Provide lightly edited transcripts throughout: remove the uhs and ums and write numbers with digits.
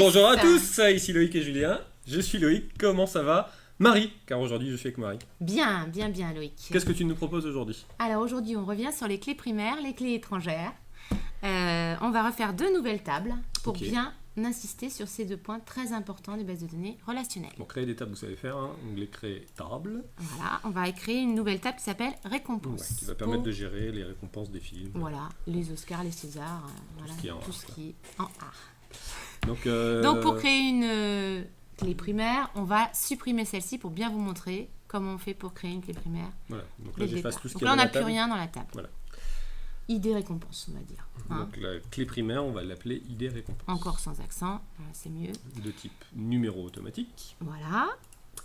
Bonjour à tous, ici Loïc et Julien. Je suis Loïc, comment ça va? Marie, car aujourd'hui je suis avec Marie. Bien, bien, bien Loïc. Qu'est-ce que tu nous proposes aujourd'hui? Alors aujourd'hui on revient sur les clés primaires, les clés étrangères. On va refaire 2 nouvelles tables pour bien insister sur ces 2 points très importants des bases de données relationnelles. Pour créer des tables, vous savez faire, onglet créer table. Voilà, on va créer une nouvelle table qui s'appelle récompense. Ouais, qui va permettre de gérer les récompenses des films. Voilà, les Oscars, les Césars, tout ce qui est en art. Donc pour créer une clé primaire, on va supprimer celle-ci pour bien vous montrer comment on fait pour créer une clé primaire. Voilà, donc là j'efface tout ce qui est là on n'a dans la plus table. rien dans la table. Voilà. ID récompense, on va dire. Donc la clé primaire, on va l'appeler ID récompense. Encore sans accent, c'est mieux. De type numéro automatique. Voilà.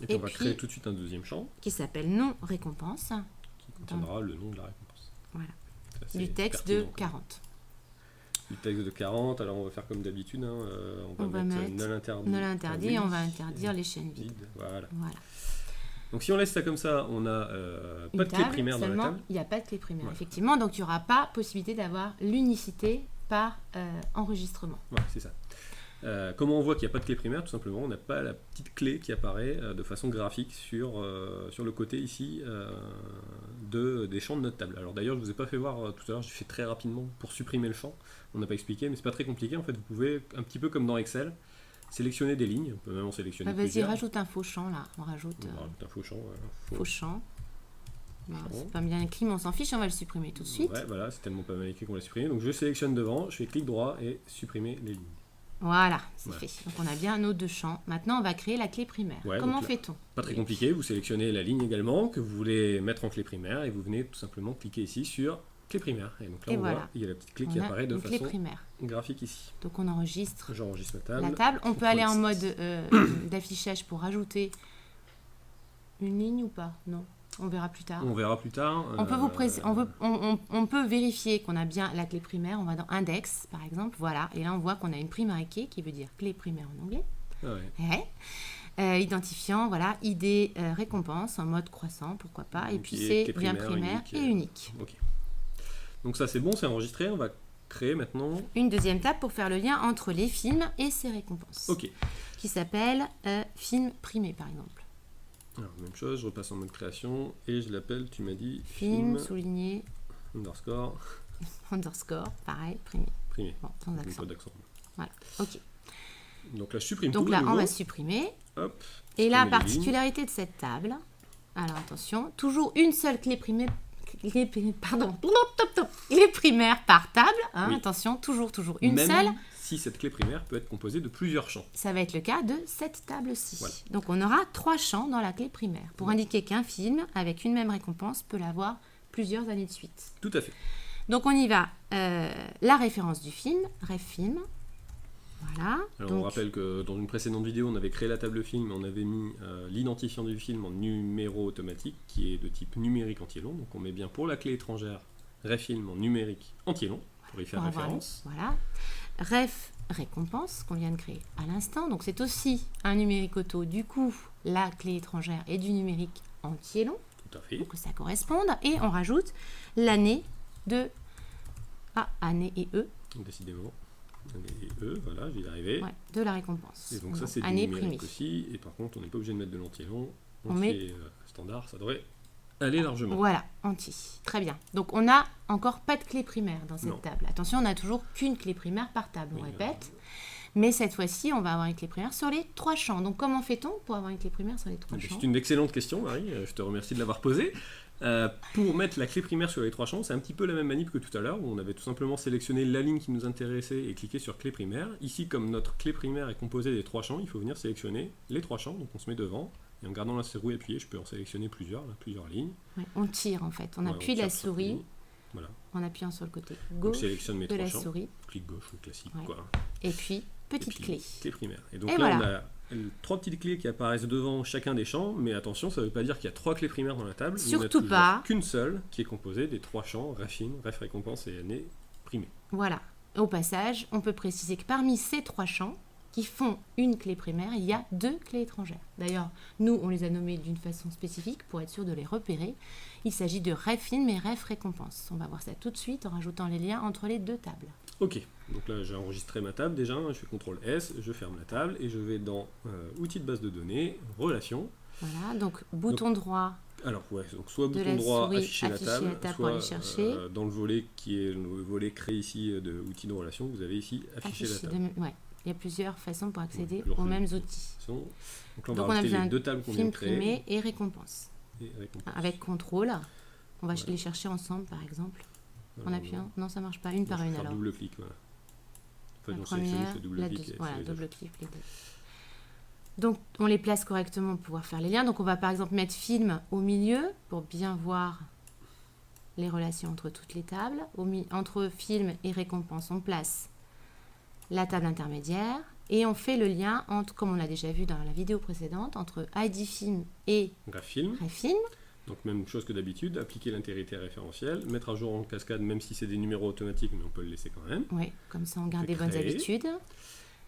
Et on va créer tout de suite un deuxième champ. Qui s'appelle nom récompense. Qui contiendra le nom de la récompense. Voilà. Du texte de 40. Du texte de 40, alors on va faire comme d'habitude, on va mettre null interdit, on va interdire les chaînes vides. Voilà. Donc si on laisse ça comme ça, on n'a pas de clé primaire dans la table. Il n'y a pas de clé primaire, effectivement, donc il n'y aura pas possibilité d'avoir l'unicité par enregistrement. Ouais, c'est ça. Comment on voit qu'il n'y a pas de clé primaire? Tout simplement, on n'a pas la petite clé qui apparaît de façon graphique sur le côté ici des champs de notre table. Alors d'ailleurs, je ne vous ai pas fait voir tout à l'heure, j'ai fait très rapidement pour supprimer le champ. On n'a pas expliqué, mais c'est pas très compliqué. En fait, vous pouvez, un petit peu comme dans Excel, sélectionner des lignes. On peut même en sélectionner plusieurs. Vas-y, rajoute un faux champ là. On rajoute un faux champ. Faux champ. C'est pas bien écrit, mais on s'en fiche, on va le supprimer tout de suite. Ouais, voilà, c'est tellement pas mal écrit qu'on va le supprimer. Donc je sélectionne devant, je fais clic droit et supprimer les lignes. Voilà, c'est fait. Donc on a bien nos 2 champs. Maintenant, on va créer la clé primaire. Comment fait-on? Pas très compliqué, vous sélectionnez la ligne également que vous voulez mettre en clé primaire et vous venez tout simplement cliquer ici sur clé primaire. Et donc là, on voit, il y a la petite clé qui apparaît de façon graphique ici. Donc on enregistre J'enregistre la table. On peut aller en mode d'affichage pour rajouter une ligne ou pas? Non. On verra plus tard. On verra plus tard. On peut vérifier qu'on a bien la clé primaire. On va dans Index, par exemple. Voilà. Et là, on voit qu'on a une primary key qui veut dire clé primaire en anglais. Identifiant, voilà, ID récompense en mode croissant, pourquoi pas. Et puis c'est bien primaire et unique. Okay. Donc ça, c'est bon, c'est enregistré. On va créer maintenant une deuxième table pour faire le lien entre les films et ses récompenses. Qui s'appelle film primé, par exemple. Alors, même chose, je repasse en mode création et je l'appelle, tu m'as dit, film souligné underscore, pareil, primé. Bon, sans accent. Pas d'accent. Voilà, ok. Donc là, je supprime tout. Donc là, on va supprimer. Hop, et la particularité de cette table, alors attention, toujours une seule clé primaire. Clé primaire par table, attention, toujours une seule. Si cette clé primaire peut être composée de plusieurs champs. Ça va être le cas de cette table-ci. Voilà. Donc on aura 3 champs dans la clé primaire pour indiquer qu'un film avec une même récompense peut l'avoir plusieurs années de suite. Tout à fait. Donc on y va. La référence du film, ref film. Voilà. Alors on rappelle que dans une précédente vidéo, on avait créé la table film, on avait mis l'identifiant du film en numéro automatique qui est de type numérique entier-long. Donc on met bien pour la clé étrangère ref film en numérique entier-long pour y faire référence. Voilà. Ref récompense qu'on vient de créer à l'instant. Donc c'est aussi un numérique auto. Du coup, la clé étrangère est du numérique entier long. Tout à fait. Pour que ça corresponde. Et on rajoute l'année de année et E. Décidément. Année et E, voilà, je vais y arriver. De la récompense. Et donc ça c'est du numérique aussi. Et par contre, on n'est pas obligé de mettre de l'entier long. On met standard, ça devrait aller largement. Voilà, entier. Très bien. Donc on n'a encore pas de clé primaire dans cette table. Attention, on n'a toujours qu'une clé primaire par table, on répète. Mais cette fois-ci, on va avoir une clé primaire sur les 3 champs. Donc comment fait-on pour avoir une clé primaire sur les 3 champs? C'est une excellente question, Marie. Je te remercie de l'avoir posée. Pour mettre la clé primaire sur les 3 champs, c'est un petit peu la même manip que tout à l'heure, où on avait tout simplement sélectionné la ligne qui nous intéressait et cliqué sur clé primaire. Ici, comme notre clé primaire est composée des 3 champs, il faut venir sélectionner les 3 champs. Donc on se met devant. Et en gardant la souris appuyée, je peux en sélectionner plusieurs lignes. On tire en fait. On appuie la souris en appuyant sur le côté gauche de la souris. Clic gauche, le classique. Et puis, petite clé. Clé primaire. Et donc là, on a 3 petites clés qui apparaissent devant chacun des champs. Mais attention, ça ne veut pas dire qu'il y a 3 clés primaires dans la table. Surtout pas. Qu'une seule qui est composée des 3 champs, ref film, ref récompense et année primée. Voilà. Au passage, on peut préciser que parmi ces 3 champs, qui font une clé primaire, il y a 2 clés étrangères. D'ailleurs, nous, on les a nommées d'une façon spécifique pour être sûr de les repérer. Il s'agit de RefFilm et RefRécompense. On va voir ça tout de suite en rajoutant les liens entre les 2 tables. Ok, donc là j'ai enregistré ma table déjà, je fais CTRL-S, je ferme la table et je vais dans outils de base de données, relations. Voilà, donc bouton droit. Alors ouais, donc soit bouton droit, souris, afficher la table, pour soit aller chercher. Dans le volet qui est le volet créé ici de outils de relations, vous avez ici afficher la table. Ouais. Il y a plusieurs façons pour accéder aux mêmes outils. Donc là, on va ajouter les 2 tables qu'on vient de créer. Film primé et récompense. Avec contrôle, on va les chercher ensemble par exemple. En appuyant. Non, ça marche pas. Une par une alors. Double-clic, voilà. La première, la deuxième. Voilà, double-clic les 2. Donc, on les place correctement pour pouvoir faire les liens. Donc, on va par exemple mettre film au milieu pour bien voir les relations entre toutes les tables. Entre film et récompense, on place la table intermédiaire et on fait le lien entre, comme on l'a déjà vu dans la vidéo précédente, entre ID Film et RefFilm. Donc même chose que d'habitude, appliquer l'intégrité référentielle, mettre à jour en cascade, même si c'est des numéros automatiques, mais on peut le laisser quand même. Oui, comme ça on garde des bonnes habitudes.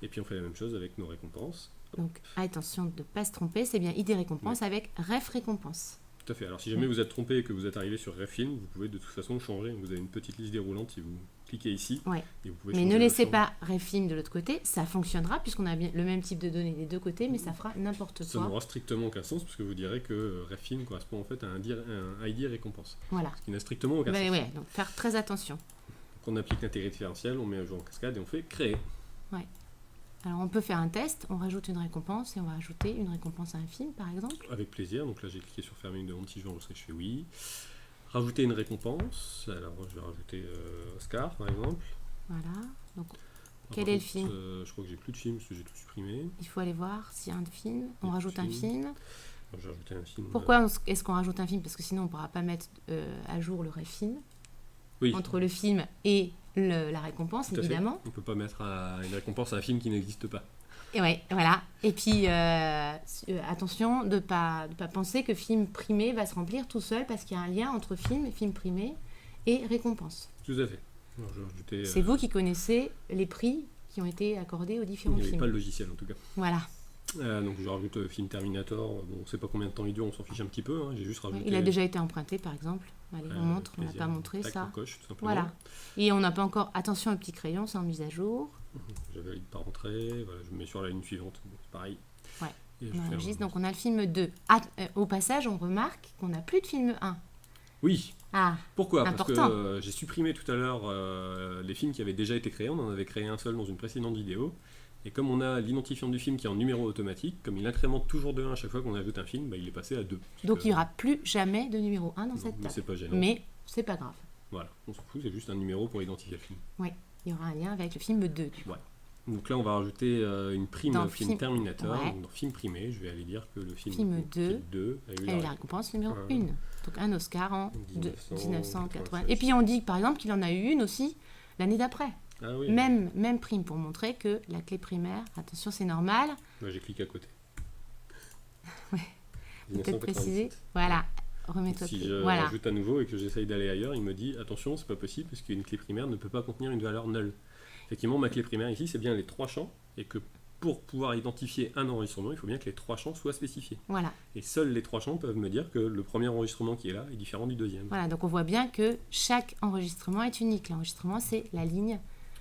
Et puis on fait la même chose avec nos récompenses. Donc attention de ne pas se tromper, c'est bien ID récompense avec RefRécompense. Tout à fait. Alors si jamais vous êtes trompé et que vous êtes arrivé sur RefFilm, vous pouvez de toute façon changer. Vous avez une petite liste déroulante si vous cliquez ici. Ouais. Et vous pouvez mais ne laissez pas RefFilm de l'autre côté, ça fonctionnera puisqu'on a bien le même type de données des 2 côtés, mais ça fera n'importe quoi. Ça n'aura strictement aucun sens parce que vous direz que RefFilm correspond en fait à un ID récompense. Voilà. Ce qui n'a strictement aucun sens. Ouais, donc faire très attention. Donc on applique l'intégrité référentielle, on met à jour en cascade et on fait créer. Ouais. Alors on peut faire un test, on rajoute une récompense et on va ajouter une récompense à un film par exemple. Avec plaisir, donc là j'ai cliqué sur fermer une demande, si je veux enregistrer, je fais oui. Rajouter une récompense, alors je vais rajouter Oscar par exemple. Voilà, donc quel est le film Je crois que j'ai plus de film parce que j'ai tout supprimé. Il faut aller voir s'il y a un film, on rajoute un film. Alors, je vais rajouter un film. Pourquoi est-ce qu'on rajoute un film? Parce que sinon on ne pourra pas mettre à jour le RefFilm. Oui. Entre le film et la récompense, tout évidemment. On ne peut pas mettre une récompense à un film qui n'existe pas. Et ouais, voilà. Et puis, attention de ne pas penser que film primé va se remplir tout seul parce qu'il y a un lien entre film primé et récompense. Tout à fait. Alors, je vais rajouter, c'est vous qui connaissez les prix qui ont été accordés aux différents films. Il n'y avait pas le logiciel en tout cas. Voilà. Donc je rajoute film Terminator, bon, on ne sait pas combien de temps il dure, on s'en fiche un petit peu, hein. J'ai juste rajouté... Il a déjà été emprunté par exemple, allez on montre, on n'a pas montré ça. Coche, tout simplement. Voilà, et on n'a pas encore, attention au petit crayon, c'est en mise à jour. Je valide par entrée, voilà, je me mets sur la ligne suivante, bon, c'est pareil. Ouais, on enregistre, donc on a le film 2. Au passage, on remarque qu'on n'a plus de film 1. Oui. Ah, pourquoi? important. Parce que j'ai supprimé tout à l'heure les films qui avaient déjà été créés, on en avait créé un seul dans une précédente vidéo. Et comme on a l'identifiant du film qui est en numéro automatique, comme il incrémente toujours de 1 à chaque fois qu'on ajoute un film, il est passé à 2. Donc il n'y aura plus jamais de numéro 1 dans cette table. C'est pas gênant. Mais c'est pas grave. Voilà, on s'en fout, c'est juste un numéro pour identifier le film. Oui, il y aura un lien avec le film 2. Ouais. Donc là, on va rajouter une prime dans film Terminator. Ouais. Donc dans film primé, je vais aller dire que le film 2 a eu la récompense numéro 1. Donc un Oscar en 1980. Et puis on dit par exemple qu'il en a eu une aussi l'année d'après. Ah oui. Même prime pour montrer que la clé primaire, attention c'est normal. J'ai cliqué à côté. Ouais. Peut-être préciser. Voilà. Remets-toi. Si je rajoute à nouveau et que j'essaye d'aller ailleurs, il me dit attention, c'est pas possible parce qu'une clé primaire ne peut pas contenir une valeur nulle. Effectivement, ma clé primaire ici, c'est bien les 3 champs et que pour pouvoir identifier un enregistrement, il faut bien que les 3 champs soient spécifiés. Voilà. Et seuls les 3 champs peuvent me dire que le premier enregistrement qui est là est différent du deuxième. Voilà, donc on voit bien que chaque enregistrement est unique. L'enregistrement, c'est la ligne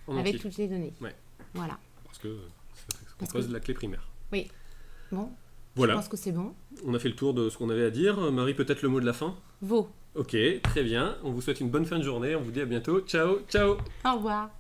avec toutes les données. Ouais. Voilà. Parce que ça compose la clé primaire. Oui. Bon. Voilà. Je pense que c'est bon. On a fait le tour de ce qu'on avait à dire. Marie, peut-être le mot de la fin? Vaux. Ok, très bien. On vous souhaite une bonne fin de journée. On vous dit à bientôt. Ciao, ciao. Au revoir.